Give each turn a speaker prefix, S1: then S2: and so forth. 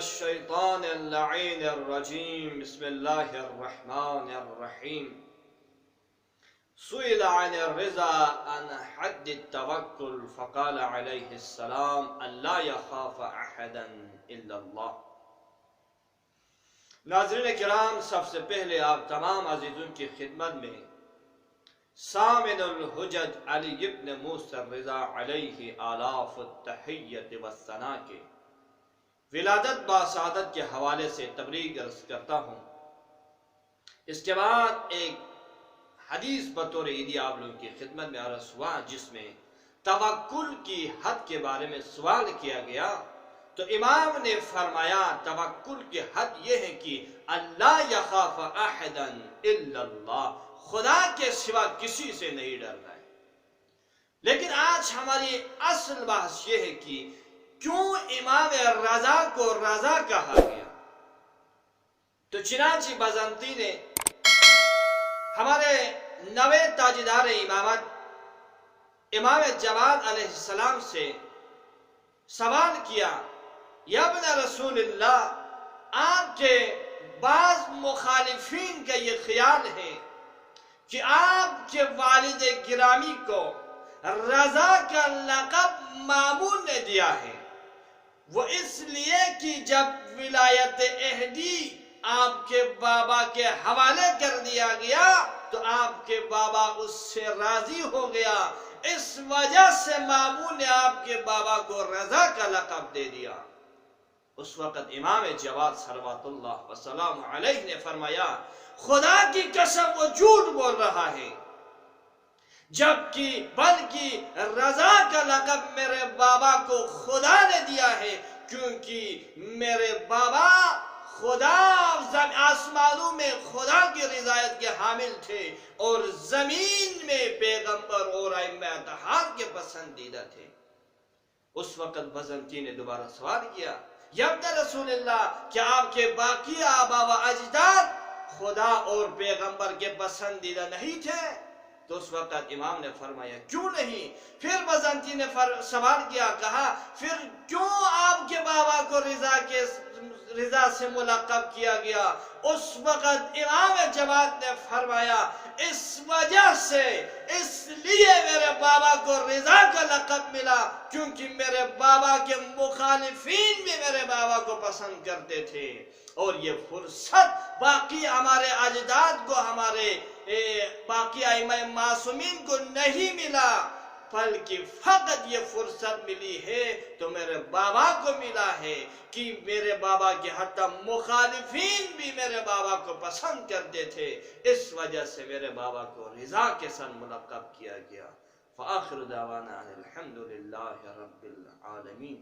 S1: الشیطان اللعین الرجیم بسم اللہ الرحمن الرحیم سئل عن الرضا عن حد التوکل فقال علیہ السلام اللہ یخاف احدا الا اللہ۔ ناظرین کرام، سب سے پہلے آپ تمام عزیزوں کی خدمت میں سامن الحجج علی ابن موسیٰ الرضا علیہ آلاف التحیت والثناء کے ولادت با سعادت کے حوالے سے تبلیغ عرض کرتا ہوں۔ اس کے بعد ایک حدیث بطور عیدی آپ لوگوں کی خدمت میں عرض ہوا، جس میں توکل کی حد کے بارے میں سوال کیا گیا، تو امام نے فرمایا توکل کی حد یہ ہے کہ اللہ یخاف احدا الا اللہ، خدا کے سوا کسی سے نہیں ڈرنا ہے۔ لیکن آج ہماری اصل بحث یہ ہے کہ کیوں امام رضا کو رضا کہا گیا؟ تو چنانچہ بازنطی نے ہمارے نوے تاجدار امامت امام جواد علیہ السلام سے سوال کیا، یا ابن رسول اللہ، آپ کے بعض مخالفین کا یہ خیال ہے کہ آپ کے والد گرامی کو رضا کا لقب مامون نے دیا ہے، وہ اس لیے کہ جب ولایت عہدی آپ کے بابا کے حوالے کر دیا گیا تو آپ کے بابا اس سے راضی ہو گیا، اس وجہ سے مامون نے آپ کے بابا کو رضا کا لقب دے دیا۔ اس وقت امام جواد صلوات اللہ وسلام علیہ نے فرمایا، خدا کی قسم وہ جھوٹ بول رہا ہے، جبکہ بلکہ رضا کا لقب میرے بابا کو خدا نے دیا ہے، کیونکہ میرے بابا خدا آسمانوں میں خدا کی رضایت کے حامل تھے اور زمین میں پیغمبر اور ائمہ اطہار کے پسندیدہ تھے۔ اس وقت بازنطی نے دوبارہ سوال کیا، یا ابن رسول اللہ، کیا آپ کے باقی آبا و اجداد خدا اور پیغمبر کے پسندیدہ نہیں تھے؟ تو اس وقت امام نے فرمایا، کیوں نہیں؟ پھر بازنطی نے سوال کیا، کہا پھر کیوں آپ کے بابا کو رضا سے ملقب کیا گیا؟ اس وقت امام جواد نے فرمایا، اس وجہ سے، اس لیے میرے بابا کو رضا کا لقب ملا کیونکہ میرے بابا کے مخالفین بھی میرے بابا کو پسند کرتے تھے، اور یہ فرصت باقی ہمارے اجداد کو، ہمارے باقی ائمہ معصومین کو نہیں ملا، بلکہ فقط یہ فرصت ملی ہے تو میرے بابا کو ملا ہے کہ میرے بابا کے حتی مخالفین بھی میرے بابا کو پسند کرتے تھے، اس وجہ سے میرے بابا کو رضا کے ساتھ ملقب کیا گیا۔ فآخر دعوانا الحمدللہ رب العالمین۔